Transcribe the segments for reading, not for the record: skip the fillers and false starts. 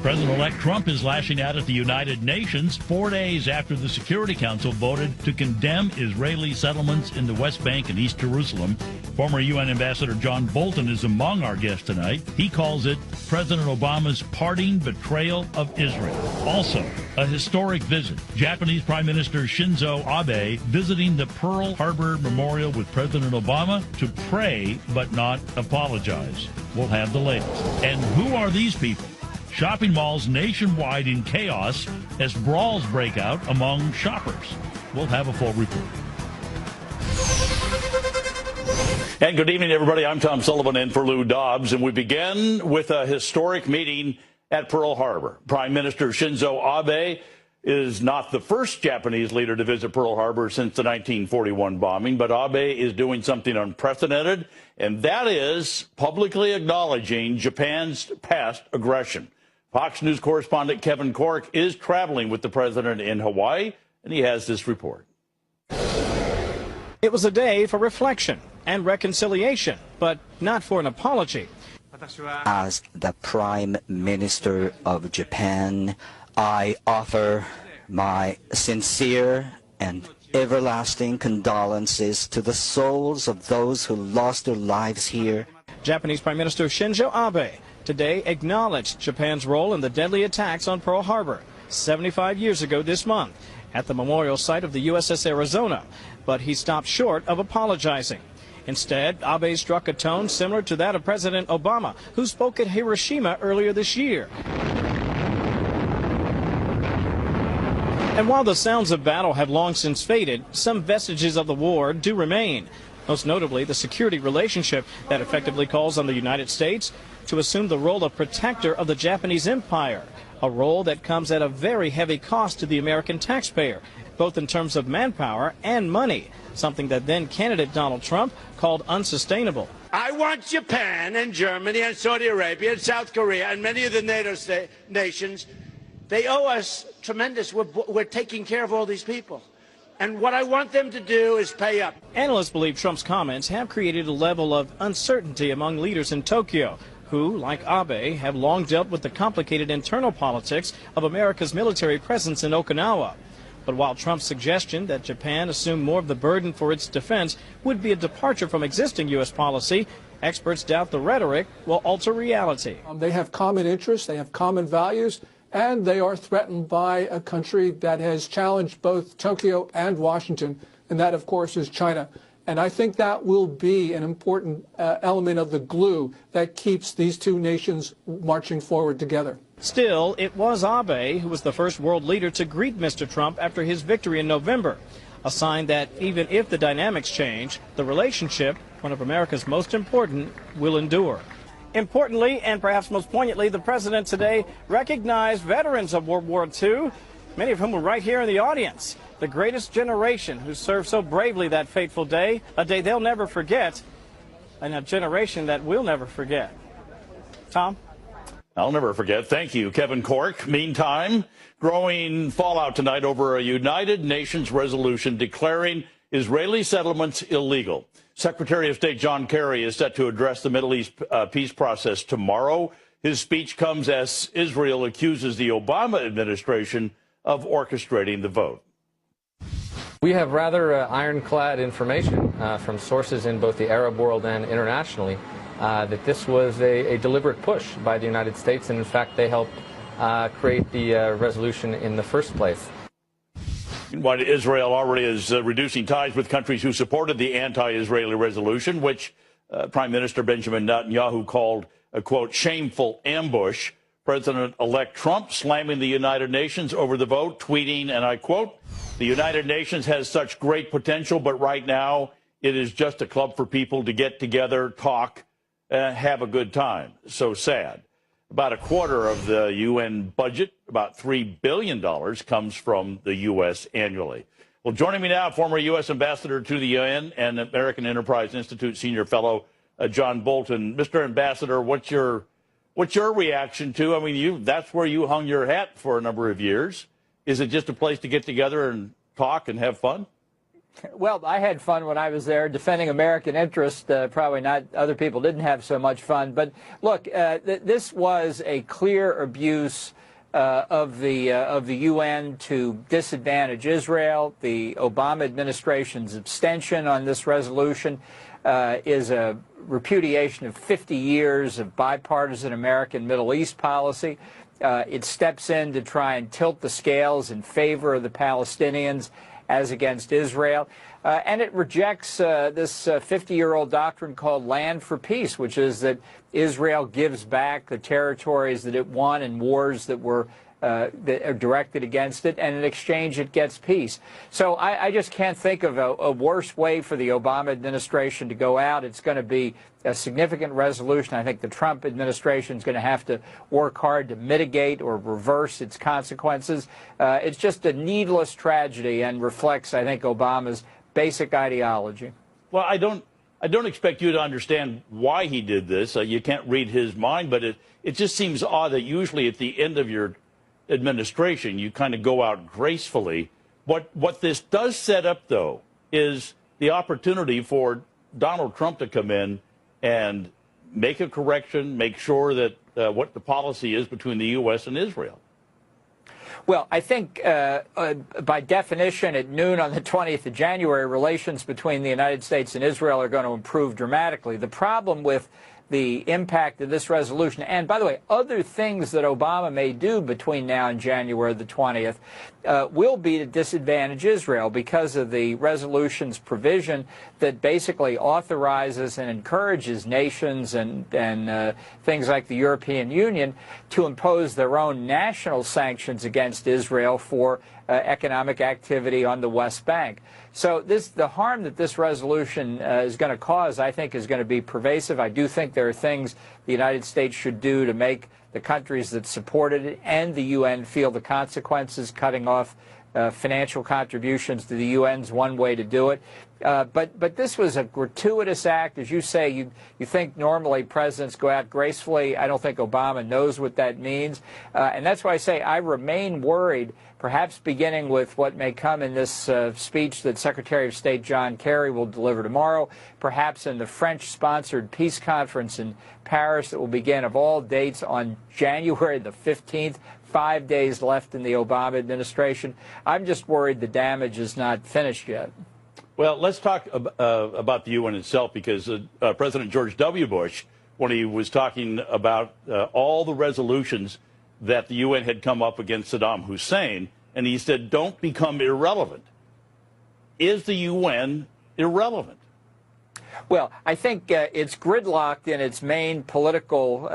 President-elect Trump is lashing out at the United Nations 4 days after the Security Council voted to condemn Israeli settlements in the West Bank and East Jerusalem. Former UN Ambassador John Bolton is among our guests tonight. He calls it President Obama's parting betrayal of Israel. Also, a historic visit. Japanese Prime Minister Shinzo Abe visiting the Pearl Harbor Memorial with President Obama to pray but not apologize. We'll have the latest. And who are these people? Shopping malls nationwide in chaos as brawls break out among shoppers. We'll have a full report. And good evening, everybody. I'm Tom Sullivan in for Lou Dobbs, and we begin with a historic meeting at Pearl Harbor. Prime Minister Shinzo Abe is not the first Japanese leader to visit Pearl Harbor since the 1941 bombing, but Abe is doing something unprecedented, and that is publicly acknowledging Japan's past aggression. Fox News correspondent Kevin Corke is traveling with the president in Hawaii, and he has this report. It was a day for reflection and reconciliation, but not for an apology. As the Prime Minister of Japan, I offer my sincere and everlasting condolences to the souls of those who lost their lives here. Japanese Prime Minister Shinzo Abe today acknowledged Japan's role in the deadly attacks on Pearl Harbor 75 years ago this month at the memorial site of the USS Arizona, but he stopped short of apologizing. Instead, Abe struck a tone similar to that of President Obama, who spoke at Hiroshima earlier this year. And while the sounds of battle have long since faded, some vestiges of the war do remain. Most notably, the security relationship that effectively calls on the United States to assume the role of protector of the Japanese empire, a role that comes at a very heavy cost to the American taxpayer, both in terms of manpower and money, something that then candidate Donald Trump called unsustainable. I want Japan and Germany and Saudi Arabia and South Korea and many of the NATO nations. They owe us tremendous. We're taking care of all these people. And what I want them to do is pay up. Analysts believe Trump's comments have created a level of uncertainty among leaders in Tokyo, who, like Abe, have long dealt with the complicated internal politics of America's military presence in Okinawa. But while Trump's suggestion that Japan assume more of the burden for its defense would be a departure from existing U.S. policy, experts doubt the rhetoric will alter reality. They have common interests, they have common values, and they are threatened by a country that has challenged both Tokyo and Washington, and that, of course, is China. And I think that will be an important element of the glue that keeps these two nations marching forward together. Still, it was Abe who was the first world leader to greet Mr. Trump after his victory in November, a sign that even if the dynamics change, the relationship, one of America's most important, will endure. Importantly, and perhaps most poignantly, the president today recognized veterans of World War II, many of whom were right here in the audience. The greatest generation who served so bravely that fateful day, a day they'll never forget, and a generation that we'll never forget. Tom? I'll never forget. Thank you, Kevin Corke. Meantime, growing fallout tonight over a United Nations resolution declaring Israeli settlements illegal. Secretary of State John Kerry is set to address the Middle East peace process tomorrow. His speech comes as Israel accuses the Obama administration of orchestrating the vote. We have rather ironclad information from sources in both the Arab world and internationally that this was a deliberate push by the United States, and in fact they helped create the resolution in the first place. While Israel already is reducing ties with countries who supported the anti-Israeli resolution, which Prime Minister Benjamin Netanyahu called a, quote, shameful ambush, President-elect Trump slamming the United Nations over the vote, tweeting, and I quote, the United Nations has such great potential, but right now it is just a club for people to get together, talk, have a good time. So sad. About a quarter of the UN budget, about $3 billion, comes from the U.S. annually. Well, joining me now, former U.S. Ambassador to the UN and American Enterprise Institute Senior Fellow John Bolton. Mr. Ambassador, what's your reaction to? I mean, that's where you hung your hat for a number of years. Is it just a place to get together and talk and have fun? Well, I had fun when I was there defending American interest. Probably not. Other people didn't have so much fun. But look, this was a clear abuse of the UN to disadvantage Israel. The Obama administration's abstention on this resolution is a repudiation of 50 years of bipartisan American Middle East policy. It steps in to try and tilt the scales in favor of the Palestinians as against Israel. And it rejects this 50-year-old doctrine called land for peace, which is that Israel gives back the territories that it won in wars that were that are directed against it, and in exchange it gets peace. So I just can't think of a worse way for the Obama administration to go out. It's going to be a significant resolution. I think the Trump administration is going to have to work hard to mitigate or reverse its consequences. It's just a needless tragedy and reflects, I think, Obama's basic ideology. Well, I don't expect you to understand why he did this. You can't read his mind, but it just seems odd that usually at the end of your administration you kind of go out gracefully. What this does set up, though, is the opportunity for Donald Trump to come in and make a correction, make sure that what the policy is between the U.S. and Israel. Well, I think by definition, at noon on the 20th of January, relations between the United States and Israel are going to improve dramatically. The problem with the impact of this resolution, and by the way, other things that Obama may do between now and January the 20th, will be to disadvantage Israel because of the resolution's provision that basically authorizes and encourages nations and things like the European Union to impose their own national sanctions against Israel for economic activity on the West Bank. So the harm that this resolution is going to cause, I think, is going to be pervasive. I do think there are things the United States should do to make the countries that supported it and the UN feel the consequences. Cutting off financial contributions to the UN is one way to do it. But this was a gratuitous act. As you say, you think normally presidents go out gracefully. I don't think Obama knows what that means. And that's why I say I remain worried, perhaps beginning with what may come in this speech that Secretary of State John Kerry will deliver tomorrow, perhaps in the French-sponsored peace conference in Paris that will begin of all dates on January the 15th, 5 days left in the Obama administration. I'm just worried the damage is not finished yet. Well, let's talk about the UN itself, because President George W. Bush, when he was talking about all the resolutions that the UN had come up against Saddam Hussein, and he said, don't become irrelevant. Is the UN irrelevant? Well, I think it's gridlocked in its main political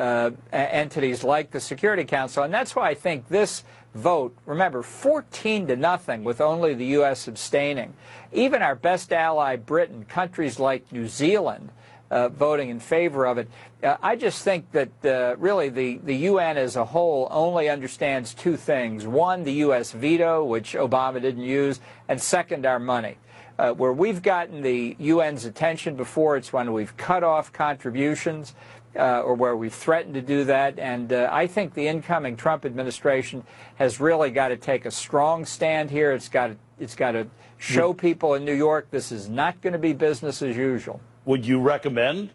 entities like the Security Council, and that's why I think this vote, remember, 14-0 with only the U.S. abstaining. Even our best ally, Britain, countries like New Zealand, voting in favor of it. I just think that really the UN as a whole only understands two things. One, the U.S. veto, which Obama didn't use, and second, our money. Where we've gotten the UN's attention before, it's when we've cut off contributions or where we've threatened to do that. And I think the incoming Trump administration has really got to take a strong stand here. It's got to show people in New York this is not going to be business as usual. Would you recommend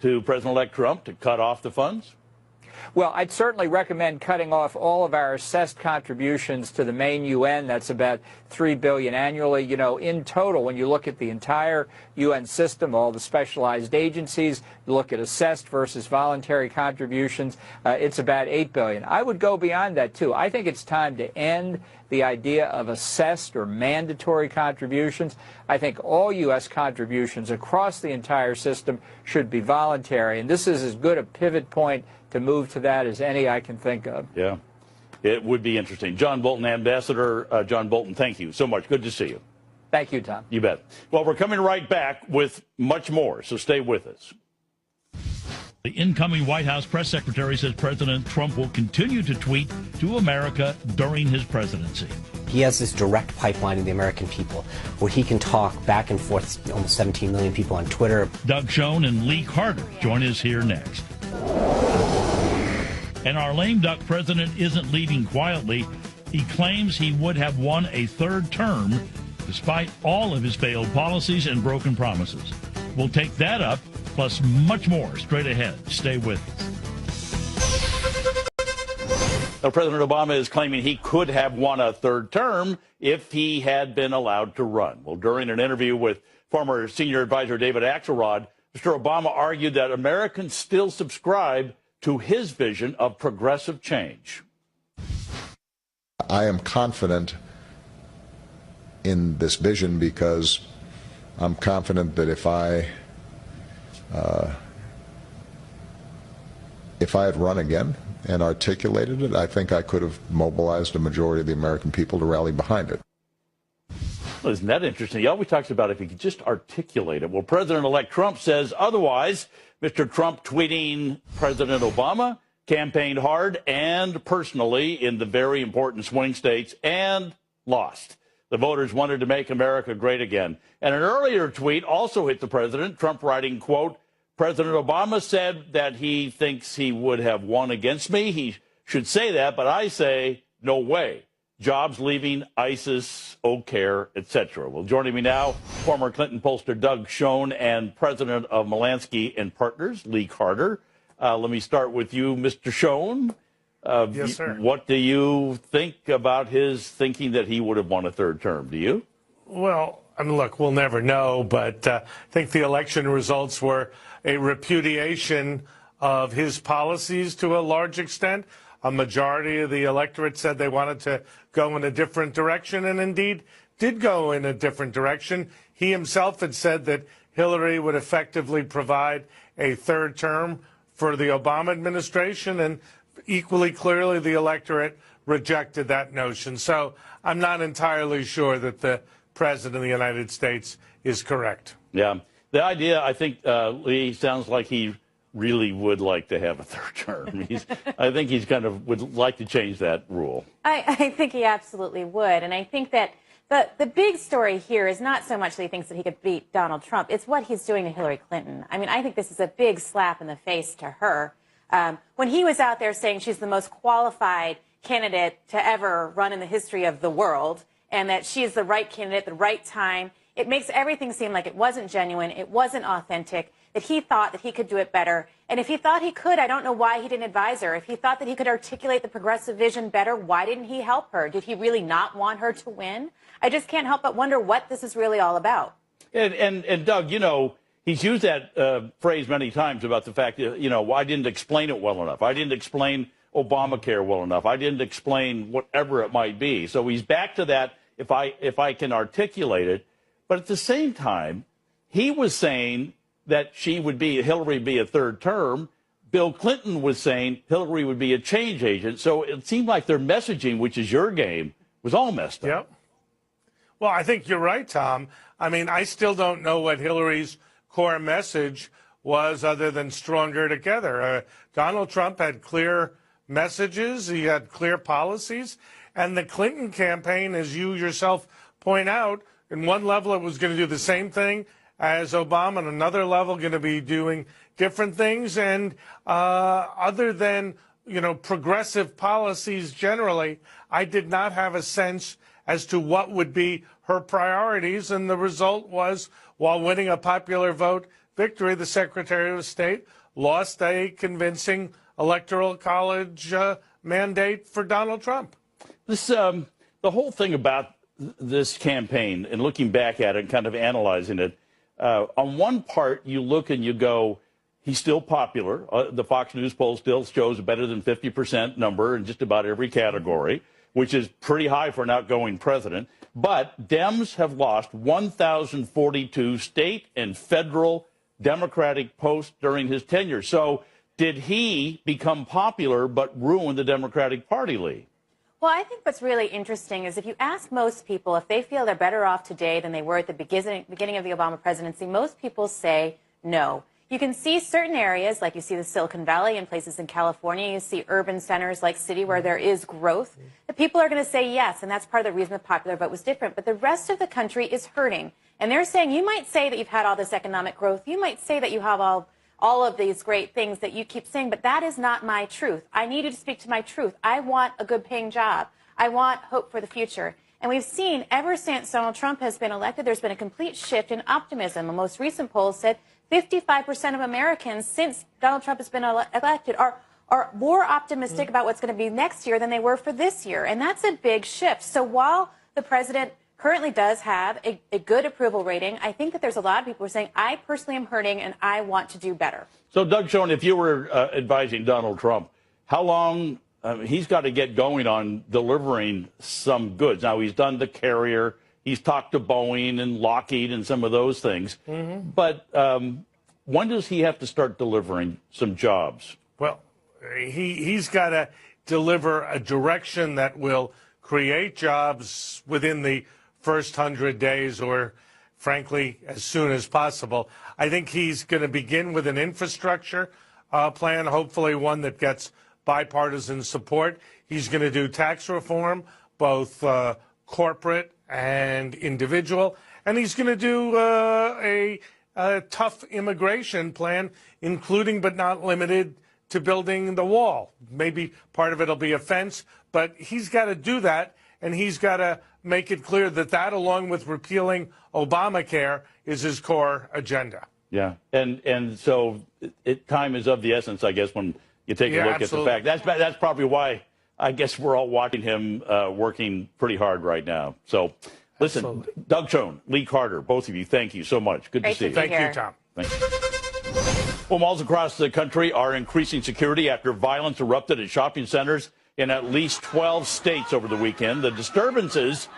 to President-elect Trump to cut off the funds? Well, I'd certainly recommend cutting off all of our assessed contributions to the main UN. That's about $3 billion annually. You know, in total, when you look at the entire UN system, all the specialized agencies, you look at assessed versus voluntary contributions, it's about $8 billion. I would go beyond that, too. I think it's time to end the idea of assessed or mandatory contributions. I think all U.S. contributions across the entire system should be voluntary, and this is as good a pivot point to move to that as any I can think of. Yeah, it would be interesting. John Bolton, Ambassador John Bolton, thank you so much. Good to see you. Thank you, Tom. You bet. Well, we're coming right back with much more, so stay with us. The incoming White House press secretary says President Trump will continue to tweet to America during his presidency. He has this direct pipeline to the American people where he can talk back and forth to almost 17 million people on Twitter. Doug Schoen and Lee Carter join us here next. And our lame duck president isn't leaving quietly. He claims he would have won a third term despite all of his failed policies and broken promises. We'll take that up, plus much more, straight ahead. Stay with us. Now, President Obama is claiming he could have won a third term if he had been allowed to run. Well, during an interview with former senior advisor David Axelrod, Mr. Obama argued that Americans still subscribe to his vision of progressive change. I am confident in this vision because I'm confident that if I had run again and articulated it, I think I could have mobilized a majority of the American people to rally behind it. Well, isn't that interesting? He always talks about if he could just articulate it. Well, President-elect Trump says otherwise. Mr. Trump tweeting President Obama campaigned hard and personally in the very important swing states and lost. The voters wanted to make America great again. And an earlier tweet also hit the president, Trump writing, quote, President Obama said that he thinks he would have won against me. He should say that, but I say no way. Jobs leaving, ISIS, O'Care, etc. Well, joining me now, former Clinton pollster Doug Schoen and president of Malansky and Partners, Lee Carter. Let me start with you, Mr. Schoen. Yes, sir. What do you think about his thinking that he would have won a third term? Do you? Well, I mean, look, we'll never know, but I think the election results were a repudiation of his policies to a large extent. A majority of the electorate said they wanted to go in a different direction, and indeed did go in a different direction. He himself had said that Hillary would effectively provide a third term for the Obama administration, and equally clearly the electorate rejected that notion. So I'm not entirely sure that the President of the United States is correct. Yeah. The idea, I think, Lee, sounds like he really would like to have a third term. I think he's kind of would like to change that rule. I think he absolutely would. And I think that the big story here is not so much that he thinks that he could beat Donald Trump. It's what he's doing to Hillary Clinton. I mean, I think this is a big slap in the face to her. When he was out there saying she's the most qualified candidate to ever run in the history of the world and that she is the right candidate at the right time, it makes everything seem like it wasn't genuine, it wasn't authentic, that he thought that he could do it better. And if he thought he could, I don't know why he didn't advise her. If he thought that he could articulate the progressive vision better, why didn't he help her? Did he really not want her to win? I just can't help but wonder what this is really all about. And Doug, you know, he's used that phrase many times about the fact that, you know, I didn't explain it well enough. I didn't explain Obamacare well enough. I didn't explain whatever it might be. So he's back to that, if I can articulate it. But at the same time, he was saying that Hillary would be a third term. Bill Clinton was saying Hillary would be a change agent. So it seemed like their messaging, which is your game, was all messed up. Yep. Well, I think you're right, Tom. I mean, I still don't know what Hillary's core message was other than stronger together. Donald Trump had clear messages. He had clear policies. And the Clinton campaign, as you yourself point out, in one level it was going to do the same thing as Obama, and another level going to be doing different things. And other than, you know, progressive policies generally, I did not have a sense as to what would be her priorities. And the result was, while winning a popular vote victory, the Secretary of State lost a convincing electoral college mandate for Donald Trump. This the whole thing about this campaign and looking back at it and kind of analyzing it, on one part you look and you go, he's still popular. The Fox News poll still shows a better than 50% number in just about every category, which is pretty high for an outgoing president. But Dems have lost 1,042 state and federal Democratic posts during his tenure. So did he become popular but ruin the Democratic Party, Lee? Well, I think what's really interesting is if you ask most people if they feel they're better off today than they were at the beginning of the Obama presidency, most people say no. You can see certain areas, like you see the Silicon Valley and places in California, you see urban centers like City where there is growth, the people are going to say yes, and that's part of the reason the popular vote was different. But the rest of the country is hurting. And they're saying, you might say that you've had all this economic growth, you might say that you have all of these great things that you keep saying, but that is not my truth. I need you to speak to my truth. I want a good paying job. I want hope for the future. And we've seen ever since Donald Trump has been elected, there's been a complete shift in optimism. The most recent poll said 55% of Americans since Donald Trump has been elected are more optimistic about what's going to be next year than they were for this year. And that's a big shift. So while the president currently does have a good approval rating, I think that there's a lot of people who are saying, I personally am hurting and I want to do better. So, Doug Schoen, if you were advising Donald Trump, how long he's got to get going on delivering some goods? Now, he's done the carrier. He's talked to Boeing and Lockheed and some of those things. Mm-hmm. But when does he have to start delivering some jobs? Well, he's got to deliver a direction that will create jobs within the first 100 days or, frankly, as soon as possible. I think he's going to begin with an infrastructure plan, hopefully one that gets bipartisan support. He's going to do tax reform, both corporate and individual. And he's going to do a tough immigration plan, including but not limited to building the wall. Maybe part of it will be a fence, but he's got to do that, and he's got to make it clear that that, along with repealing Obamacare, is his core agenda. Yeah, and so time is of the essence, I guess, when you take a look absolutely. at the fact. That's probably why I guess we're all watching him working pretty hard right now. So, listen, absolutely. Doug Schoen, Lee Carter, both of you, thank you so much. Good to see you. Thank you, Tom. Thank you. Well, malls across the country are increasing security after violence erupted at shopping centers in at least 12 states over the weekend. The disturbances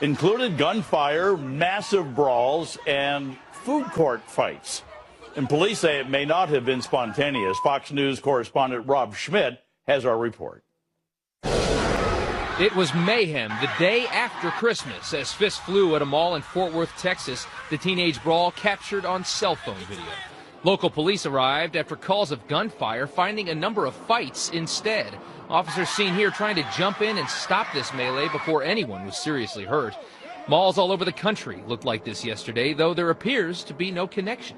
included gunfire, massive brawls, and food court fights. And police say it may not have been spontaneous. Fox News correspondent Rob Schmidt has our report. It was mayhem the day after Christmas as fists flew at a mall in Fort Worth, Texas. The teenage brawl captured on cell phone video. Local police arrived after calls of gunfire, finding a number of fights instead. Officers seen here trying to jump in and stop this melee before anyone was seriously hurt. Malls all over the country looked like this yesterday, though there appears to be no connection.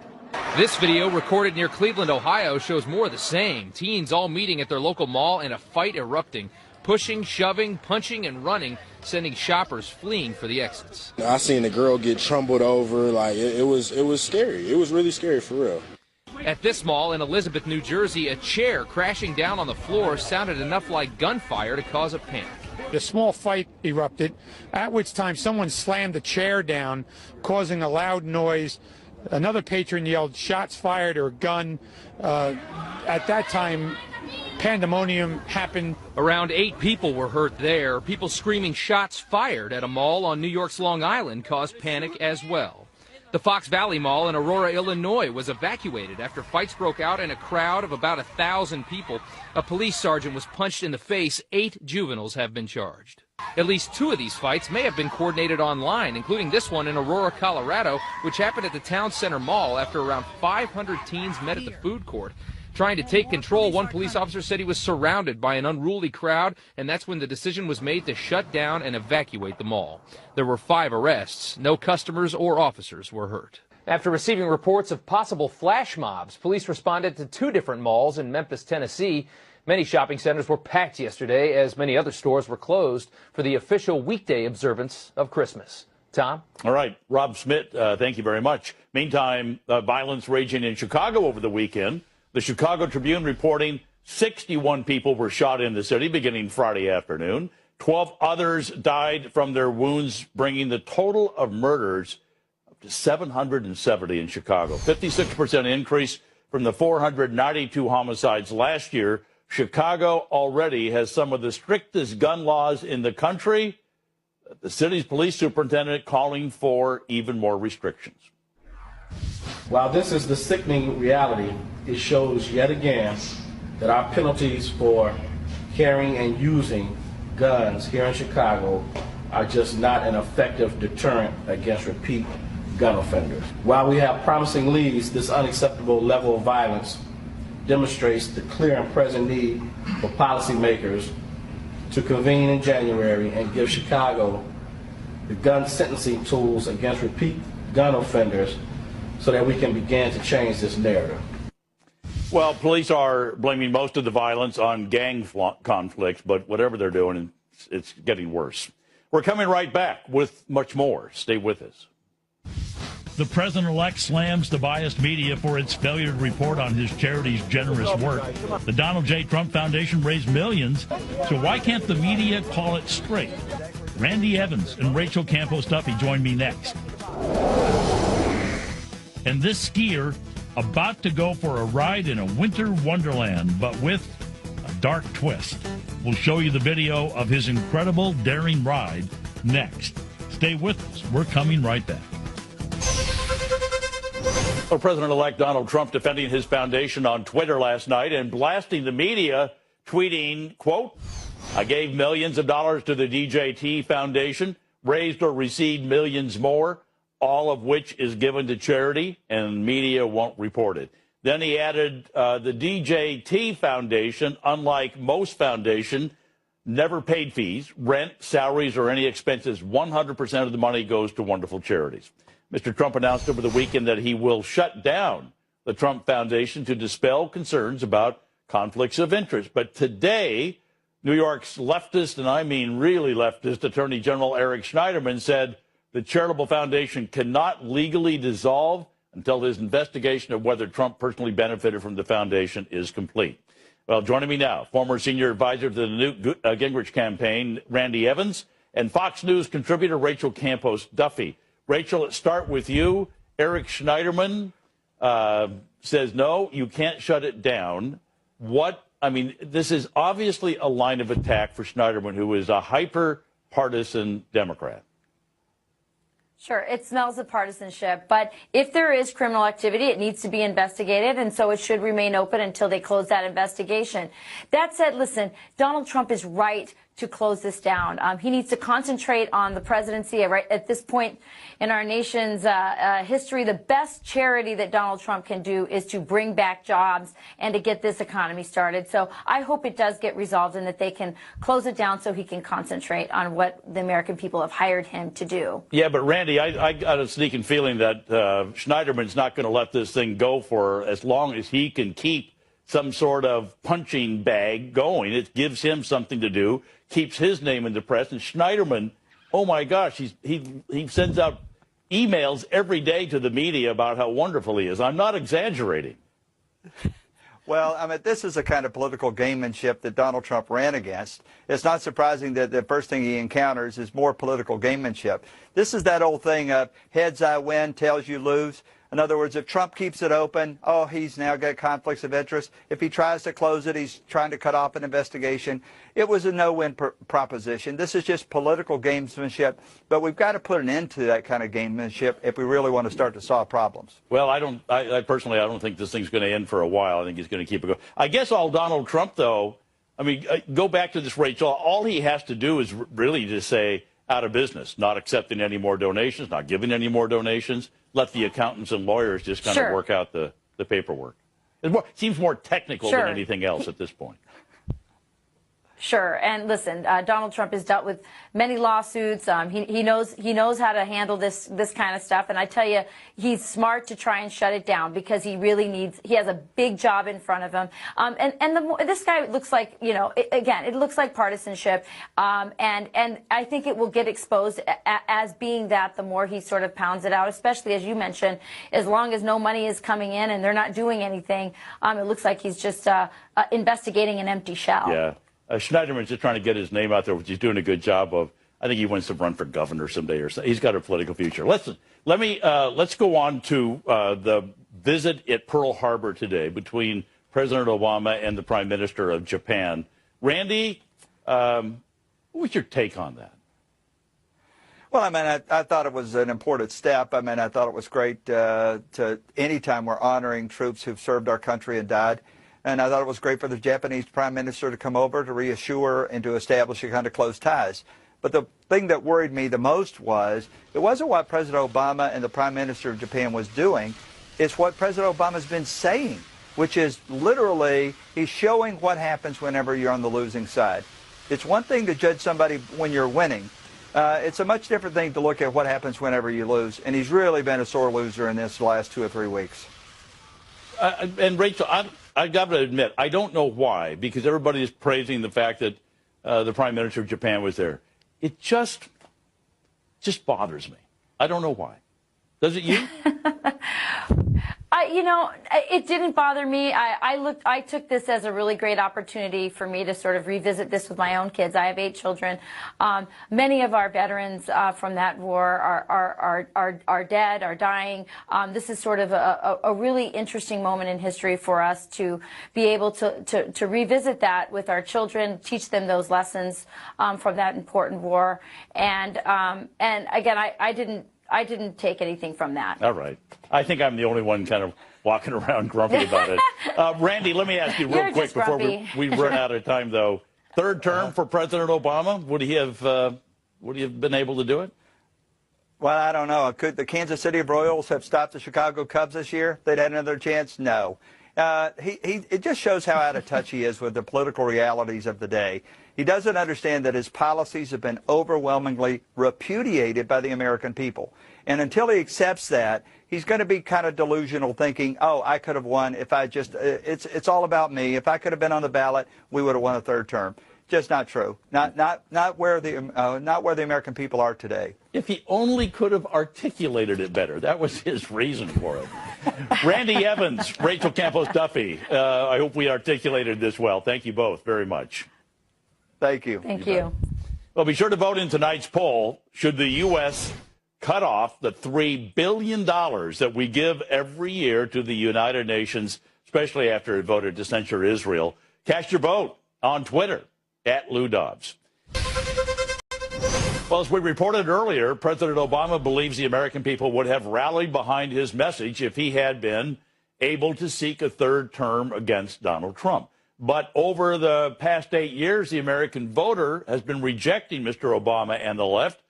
This video, recorded near Cleveland, Ohio, shows more of the same. Teens all meeting at their local mall and a fight erupting. Pushing, shoving, punching, and running, sending shoppers fleeing for the exits. I seen the girl get trumbled over. Like it was scary. It was really scary for real. At this mall in Elizabeth, New Jersey, a chair crashing down on the floor sounded enough like gunfire to cause a panic. A small fight erupted, at which time someone slammed the chair down, causing a loud noise. Another patron yelled, "Shots fired," or "gun." At that time, pandemonium happened. Around 8 people were hurt there. People screaming "shots fired" at a mall on New York's Long Island caused panic as well. The Fox Valley Mall in Aurora, Illinois was evacuated after fights broke out in a crowd of about 1,000 people. A police sergeant was punched in the face. 8 juveniles have been charged. At least 2 of these fights may have been coordinated online, including this one in Aurora, Colorado, which happened at the Town Center Mall after around 500 teens met at the food court. Trying to take control, one police officer said he was surrounded by an unruly crowd, and that's when the decision was made to shut down and evacuate the mall. There were 5 arrests. No customers or officers were hurt. After receiving reports of possible flash mobs, police responded to 2 different malls in Memphis, Tennessee. Many shopping centers were packed yesterday, as many other stores were closed for the official weekday observance of Christmas. Tom? All right. Rob Schmidt, thank you very much. Meantime, violence raging in Chicago over the weekend. The Chicago Tribune reporting 61 people were shot in the city beginning Friday afternoon. 12 others died from their wounds, bringing the total of murders up to 770 in Chicago. 56% increase from the 492 homicides last year. Chicago already has some of the strictest gun laws in the country. The city's police superintendent calling for even more restrictions. While this is the sickening reality, it shows yet again that our penalties for carrying and using guns here in Chicago are just not an effective deterrent against repeat gun offenders. While we have promising leads, this unacceptable level of violence demonstrates the clear and present need for policymakers to convene in January and give Chicago the gun sentencing tools against repeat gun offenders so that we can begin to change this narrative. Well, police are blaming most of the violence on gang conflicts, but whatever they're doing, it's getting worse. We're coming right back with much more. Stay with us. The president-elect slams the biased media for its failure to report on his charity's generous work. The Donald J. Trump Foundation raised millions, so why can't the media call it straight? Randy Evans and Rachel Campos Duffy join me next. And this skier about to go for a ride in a winter wonderland, but with a dark twist. We'll show you the video of his incredible, daring ride next. Stay with us. We're coming right back. Well, President-elect Donald Trump defending his foundation on Twitter last night and blasting the media, tweeting, quote, I gave millions of dollars to the DJT Foundation, raised or received millions more, all of which is given to charity, and media won't report it. Then he added the DJT Foundation, unlike most foundations, never paid fees, rent, salaries, or any expenses. 100% of the money goes to wonderful charities. Mr. Trump announced over the weekend that he will shut down the Trump Foundation to dispel concerns about conflicts of interest. But today, New York's leftist, and I mean really leftist, Attorney General Eric Schneiderman said the charitable foundation cannot legally dissolve until his investigation of whether Trump personally benefited from the foundation is complete. Well, joining me now, former senior advisor to the Newt Gingrich campaign, Randy Evans, and Fox News contributor Rachel Campos Duffy. Rachel, let's start with you. Eric Schneiderman says, no, you can't shut it down. This is obviously a line of attack for Schneiderman, who is a hyper-partisan Democrat. Sure, it smells of partisanship, but if there is criminal activity, it needs to be investigated, and so it should remain open until they close that investigation. That said, listen, Donald Trump is right to close this down. He needs to concentrate on the presidency. Right at this point in our nation's history, the best charity that Donald Trump can do is to bring back jobs and to get this economy started. So I hope it does get resolved and that they can close it down so he can concentrate on what the American people have hired him to do. Yeah, but Randy, I got a sneaking feeling that Schneiderman's not going to let this thing go for as long as he can keep some sort of punching bag going. It gives him something to do, keeps his name in the press. And Schneiderman, oh my gosh, he sends out emails every day to the media about how wonderful he is. I'm not exaggerating. Well, I mean, this is the kind of political gamemanship that Donald Trump ran against. It's not surprising that the first thing he encounters is more political gamemanship. This is that old thing of heads I win, tails you lose. In other words, if Trump keeps it open, oh, he's now got conflicts of interest. If he tries to close it, he's trying to cut off an investigation. It was a no-win proposition. This is just political gamesmanship, but we've got to put an end to that kind of gamesmanship if we really want to start to solve problems. Well, I personally don't think this thing's going to end for a while. I think he's going to keep it going. I guess all Donald Trump, though, go back to this, Rachel, all he has to do is really just say, out of business, not accepting any more donations, not giving any more donations. Let the accountants and lawyers just kind of work out the paperwork. It seems more technical than anything else at this point. Sure, and listen, Donald Trump has dealt with many lawsuits. He knows how to handle this kind of stuff, and I tell you, he's smart to try and shut it down because he has a big job in front of him. This guy looks like, it looks like partisanship, and I think it will get exposed as being that the more he sort of pounds it out, especially as you mentioned, as long as no money is coming in and they're not doing anything, it looks like he's just investigating an empty shell. Yeah. Schneiderman's just trying to get his name out there, which he's doing a good job of. I think he wants to run for governor someday or something. He's got a political future. Let's go on to the visit at Pearl Harbor today between President Obama and the Prime Minister of Japan. Randy, what was your take on that? Well, I thought it was an important step. I thought it was great to anytime we're honoring troops who've served our country and died. And I thought it was great for the Japanese Prime Minister to come over to reassure and to establish a kind of close ties. But the thing that worried me the most was, it wasn't what President Obama and the Prime Minister of Japan was doing. It's what President Obama's been saying, which is literally he's showing what happens whenever you're on the losing side. It's one thing to judge somebody when you're winning. It's a much different thing to look at what happens whenever you lose. And he's really been a sore loser in this last 2 or 3 weeks. And Rachel, I've got to admit, I don't know why, because everybody is praising the fact that the Prime Minister of Japan was there. It just just bothers me. I don't know why. Does it you? You know, it didn't bother me. I took this as a really great opportunity for me to sort of revisit this with my own kids. I have 8 children. Many of our veterans from that war are dead, are dying. This is sort of a really interesting moment in history for us to be able to revisit that with our children, teach them those lessons from that important war. And again, I didn't take anything from that. All right. I think I'm the only one kind of walking around grumpy about it. Randy, let me ask you real quick before we run out of time, though. Third term for President Obama, would he have been able to do it? Well, I don't know. Could the Kansas City Royals have stopped the Chicago Cubs this year? They'd had another chance? No. It just shows how out of touch he is with the political realities of the day. He doesn't understand that his policies have been overwhelmingly repudiated by the American people. And until he accepts that, he's going to be kind of delusional, thinking, oh, I could have won if I just, it's all about me. If I could have been on the ballot, we would have won a third term. Just not true. Not where the American people are today. If he only could have articulated it better. That was his reason for it. Randy Evans, Rachel Campos Duffy, I hope we articulated this well. Thank you both very much. Thank you. Thank you. Well, be sure to vote in tonight's poll. Should the U.S. cut off the $3 billion that we give every year to the United Nations, especially after it voted to censure Israel? Cast your vote on Twitter @LouDobbs. Well, as we reported earlier, President Obama believes the American people would have rallied behind his message if he had been able to seek a third term against Donald Trump. But over the past 8 years, the American voter has been rejecting Mr. Obama and the left.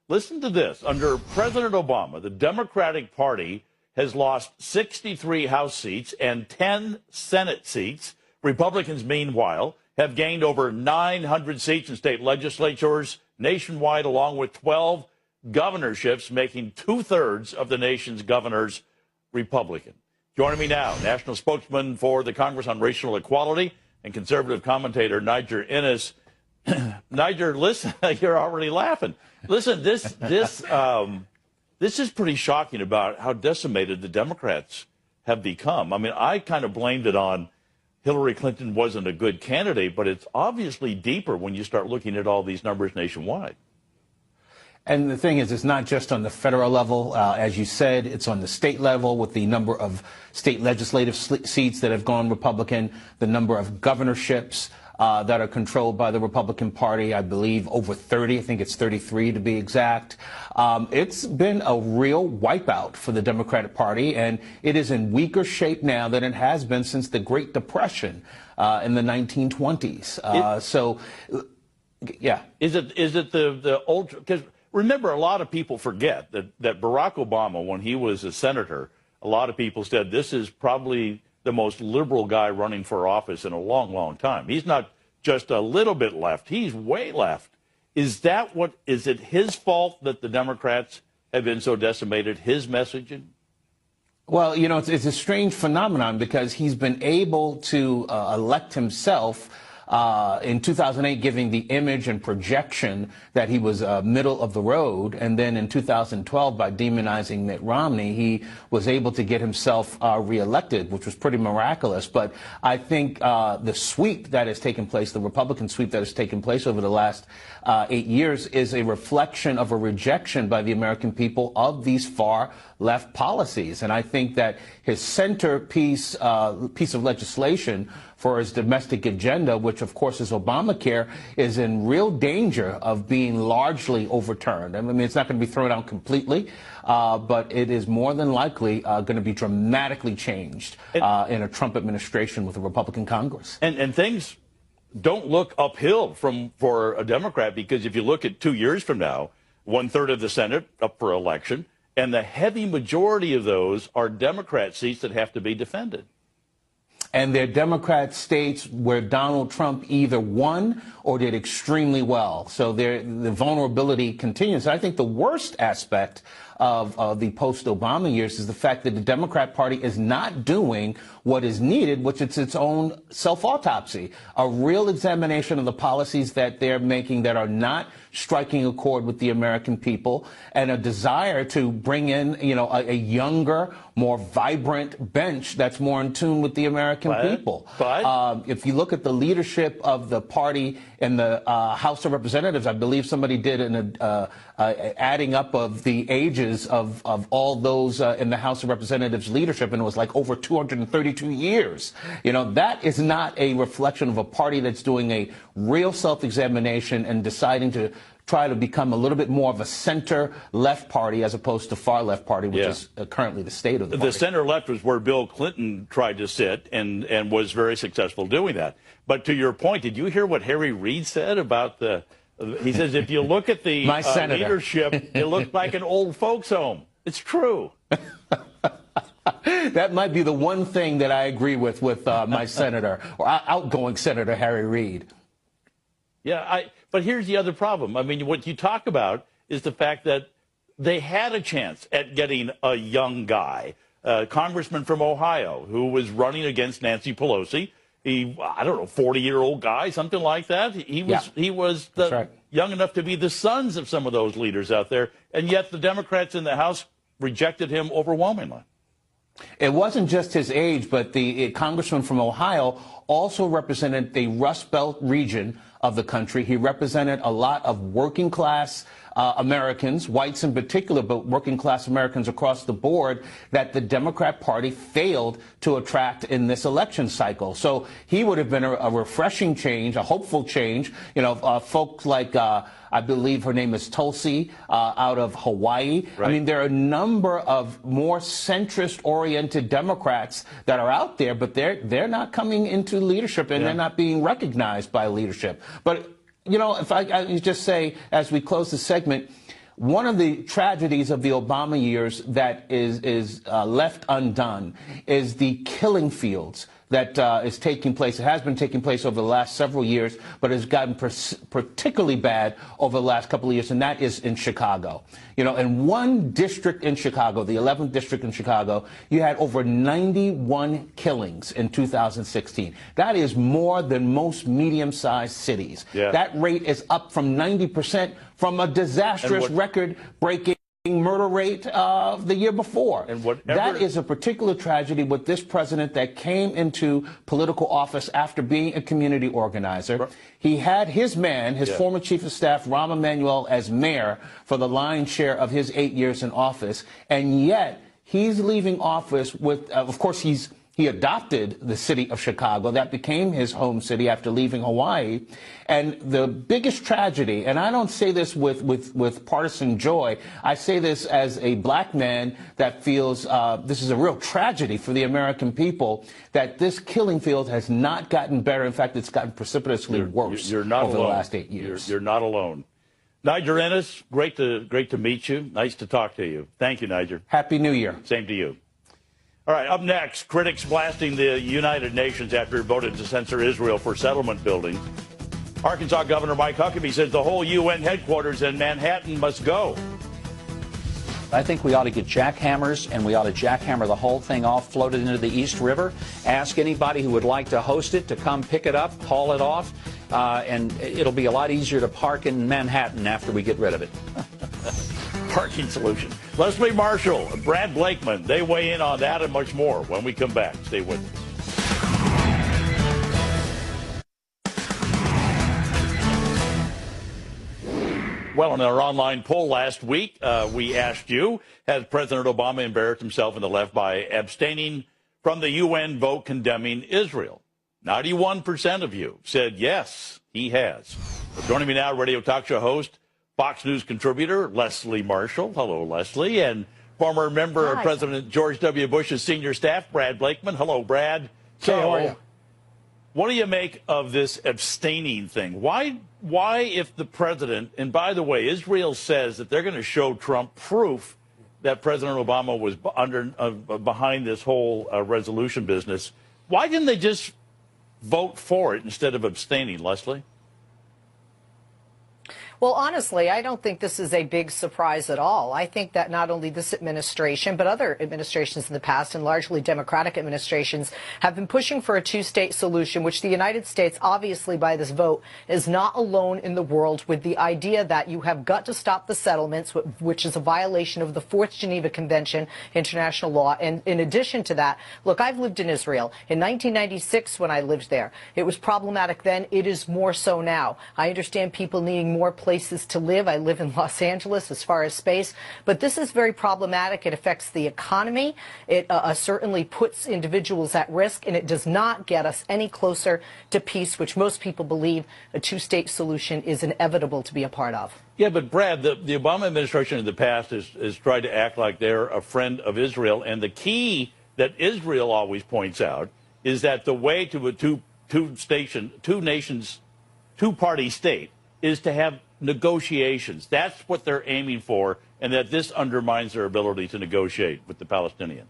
Listen to this. Under President Obama, the Democratic Party has lost 63 House seats and 10 Senate seats. Republicans, meanwhile, have gained over 900 seats in state legislatures nationwide, along with 12 governorships, making 2/3 of the nation's governors Republican. Joining me now, national spokesman for the Congress on Racial Equality and conservative commentator Niger Innis. Niger, listen, you're already laughing. Listen, this is pretty shocking about how decimated the Democrats have become. I mean, I kind of blamed it on Hillary Clinton wasn't a good candidate, but it's obviously deeper when you start looking at all these numbers nationwide. And the thing is, it's not just on the federal level. As you said, it's on the state level with the number of state legislative seats that have gone Republican, the number of governorships that are controlled by the Republican Party, I believe over 30, I think it's 33 to be exact. It's been a real wipeout for the Democratic Party, and it is in weaker shape now than it has been since the Great Depression in the 1920s. Yeah. Is it the old, because remember, a lot of people forget that Barack Obama, when he was a senator, a lot of people said this is probably the most liberal guy running for office in a long, long time. He's not just a little bit left. He's way left. Is it his fault that the Democrats have been so decimated, his messaging? Well, you know, it's a strange phenomenon because he's been able to elect himself in 2008, giving the image and projection that he was middle of the road. And then in 2012, by demonizing Mitt Romney, he was able to get himself reelected, which was pretty miraculous. But I think the sweep that has taken place, the Republican sweep that has taken place over the last 8 years, is a reflection of a rejection by the American people of these far left policies. And I think that his centerpiece piece of legislation for his domestic agenda, which of course is Obamacare, is in real danger of being largely overturned. I mean, it's not going to be thrown out completely, but it is more than likely going to be dramatically changed in a Trump administration with a Republican Congress. And things don't look uphill for a Democrat, because if you look at 2 years from now, 1/3 of the Senate up for election, and the heavy majority of those are Democrat seats that have to be defended. And they're Democrat states where Donald Trump either won or did extremely well. So the vulnerability continues. I think the worst aspect of the post-Obama years is the fact that the Democrat Party is not doing what is needed, which is its own self-autopsy, a real examination of the policies that they're making that are not striking a chord with the American people, and a desire to bring in, a younger, more vibrant bench that's more in tune with the American people. But if you look at the leadership of the party in the House of Representatives, I believe somebody did an adding up of the ages of all those in the House of Representatives leadership, and it was like over 232 years. That is not a reflection of a party that's doing a real self-examination and deciding to try to become a little bit more of a center-left party as opposed to far-left party, which is currently the state of the party. The center-left was where Bill Clinton tried to sit and was very successful doing that. But to your point, did you hear what Harry Reid said about he says, if you look at the leadership, it looks like an old folks' home. It's true. That might be the one thing that I agree with my senator, or outgoing Senator Harry Reid. Yeah, but here's the other problem. I mean, what you talk about is the fact that they had a chance at getting a young guy, a congressman from Ohio, who was running against Nancy Pelosi. I don't know, 40-year-old guy, something like that. He was young enough to be the sons of some of those leaders out there, and yet the Democrats in the House rejected him overwhelmingly. It wasn't just his age, but the congressman from Ohio also represented the Rust Belt region of the country. He represented a lot of working class Americans, whites in particular, but working class Americans across the board, that the Democrat Party failed to attract in this election cycle. So he would have been a refreshing change, a hopeful change. Folks like I believe her name is Tulsi out of Hawaii. Right. I mean, there are a number of more centrist-oriented Democrats that are out there, but they're not coming into leadership, and they're not being recognized by leadership. But if I just say, as we close the segment, one of the tragedies of the Obama years that is left undone is the killing fields that is taking place. It has been taking place over the last several years, but has gotten particularly bad over the last couple of years, and that is in Chicago. In one district in Chicago, the 11th district in Chicago, you had over 91 killings in 2016. That is more than most medium-sized cities. Yeah. That rate is up from 90% from a disastrous record-breaking murder rate of the year before. And that is a particular tragedy with this president that came into political office after being a community organizer. He had his man, his former chief of staff, Rahm Emanuel, as mayor for the lion's share of his 8 years in office. And yet he's leaving office with, of course, he adopted the city of Chicago. That became his home city after leaving Hawaii. And the biggest tragedy, and I don't say this with partisan joy, I say this as a black man that feels this is a real tragedy for the American people, that this killing field has not gotten better. In fact, it's gotten precipitously worse over the last 8 years. You're not alone. Niger Ennis, great to meet you. Nice to talk to you. Thank you, Niger. Happy New Year. Same to you. All right, up next, critics blasting the United Nations after it voted to censor Israel for settlement building. Arkansas Governor Mike Huckabee says the whole UN headquarters in Manhattan must go. I think we ought to get jackhammers, and we ought to jackhammer the whole thing off, float it into the East River, ask anybody who would like to host it to come pick it up, haul it off, and it'll be a lot easier to park in Manhattan after we get rid of it. Parking solution. Leslie Marshall, Brad Blakeman, they weigh in on that and much more when we come back. Stay with us. Well, in our online poll last week, we asked you, has President Obama embarrassed himself and the left by abstaining from the UN vote condemning Israel? 91% of you said yes, he has. Well, joining me now, radio talk show host, Fox News contributor Leslie Marshall. Hello, Leslie. And former member of President George W. Bush's senior staff, Brad Blakeman. Hello, Brad. So, how are you? What do you make of this abstaining thing? Why, if the president, and by the way, Israel says that they're going to show Trump proof that President Obama was behind this whole resolution business, why didn't they just vote for it instead of abstaining, Leslie? Well, honestly, I don't think this is a big surprise at all. I think that not only this administration, but other administrations in the past, and largely Democratic administrations, have been pushing for a two-state solution, which the United States, obviously by this vote, is not alone in the world with the idea that you have got to stop the settlements, which is a violation of the Fourth Geneva Convention, international law. And in addition to that, look, I've lived in Israel. In 1996, when I lived there, it was problematic then. It is more so now. I understand people needing more places to live. I live in Los Angeles as far as space, but this is very problematic. It affects the economy. It certainly puts individuals at risk, and it does not get us any closer to peace, which most people believe a two-state solution is inevitable to be a part of. Yeah, but Brad, the Obama administration in the past has tried to act like they're a friend of Israel, and the key that Israel always points out is that the way to a two-party state is to have negotiations. That's what they're aiming for, and that this undermines their ability to negotiate with the Palestinians.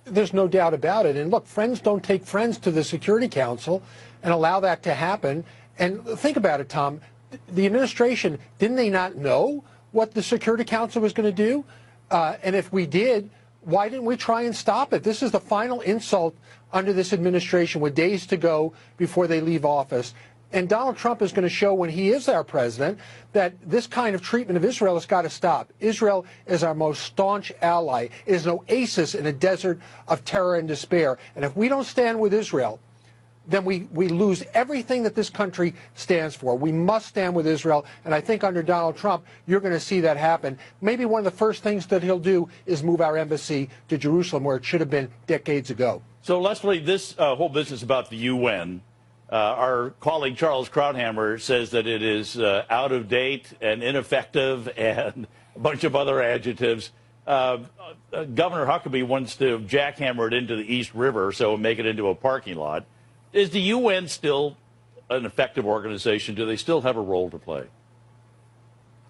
There's no doubt about it. And look, friends don't take friends to the Security Council and allow that to happen. And think about it, Tom. The administration, didn't they not know what the Security Council was going to do? And if we did, why didn't we try and stop it? This is the final insult under this administration with days to go before they leave office. And Donald Trump is going to show when he is our president that this kind of treatment of Israel has got to stop. Israel is our most staunch ally. It is an oasis in a desert of terror and despair. And if we don't stand with Israel, then we lose everything that this country stands for. We must stand with Israel. And I think under Donald Trump, you're going to see that happen. Maybe one of the first things that he'll do is move our embassy to Jerusalem, where it should have been decades ago. So, Leslie, this whole business about the UN, our colleague Charles Krauthammer says that it is out of date and ineffective and a bunch of other adjectives. Governor Huckabee wants to jackhammer it into the East River, so make it into a parking lot. Is the UN still an effective organization? Do they still have a role to play?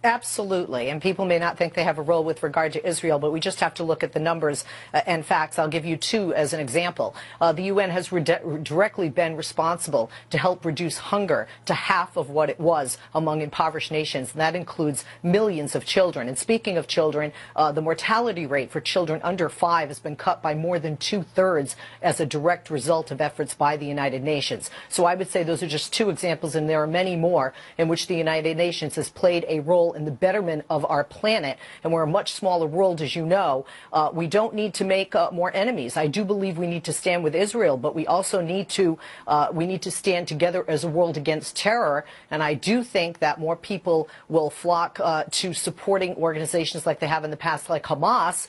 Absolutely. And people may not think they have a role with regard to Israel, but we just have to look at the numbers and facts. I'll give you two as an example. The UN has directly been responsible to help reduce hunger to half of what it was among impoverished nations. And that includes millions of children. And speaking of children, the mortality rate for children under 5 has been cut by more than 2/3 as a direct result of efforts by the United Nations. So I would say those are just two examples, and there are many more in which the United Nations has played a role in the betterment of our planet. And we're a much smaller world, as you know. We don't need to make more enemies. I do believe we need to stand with Israel, but we also need to stand together as a world against terror. And I do think that more people will flock to supporting organizations like they have in the past, like Hamas,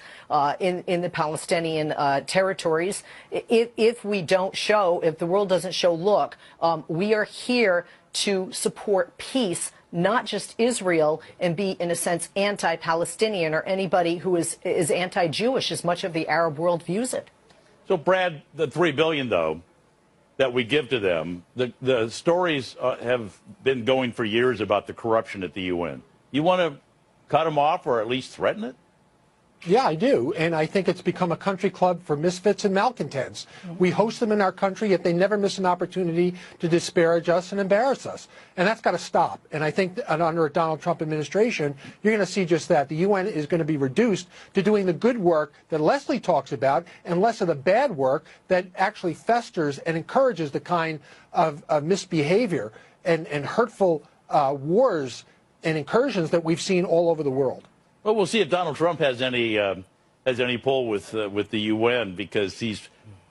in the Palestinian territories. If the world doesn't show, look, we are here to support peace, not just Israel, and be, in a sense, anti-Palestinian or anybody who is anti-Jewish, as much of the Arab world views it. So, Brad, the $3 billion, though, that we give to them, the stories have been going for years about the corruption at the UN. You want to cut them off or at least threaten it? Yeah, I do. And I think it's become a country club for misfits and malcontents. We host them in our country, yet they never miss an opportunity to disparage us and embarrass us. And that's got to stop. And I think that under a Donald Trump administration, you're going to see just that. The UN is going to be reduced to doing the good work that Leslie talks about and less of the bad work that actually festers and encourages the kind of misbehavior and hurtful wars and incursions that we've seen all over the world. Well, we'll see if Donald Trump has any pull with the UN, because he's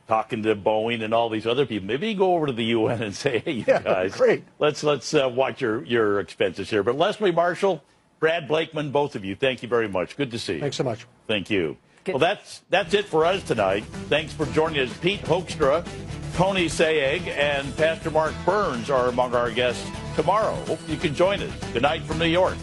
talking to Boeing and all these other people. Maybe he go over to the UN and say, "Hey, you guys, great. Let's watch your expenses here." But Leslie Marshall, Brad Blakeman, both of you, thank you very much. Good to see you. Thanks so much. Thank you. Well, that's it for us tonight. Thanks for joining us. Pete Hoekstra, Tony Sayegh, and Pastor Mark Burns are among our guests tomorrow. Hope you can join us. Good night from New York.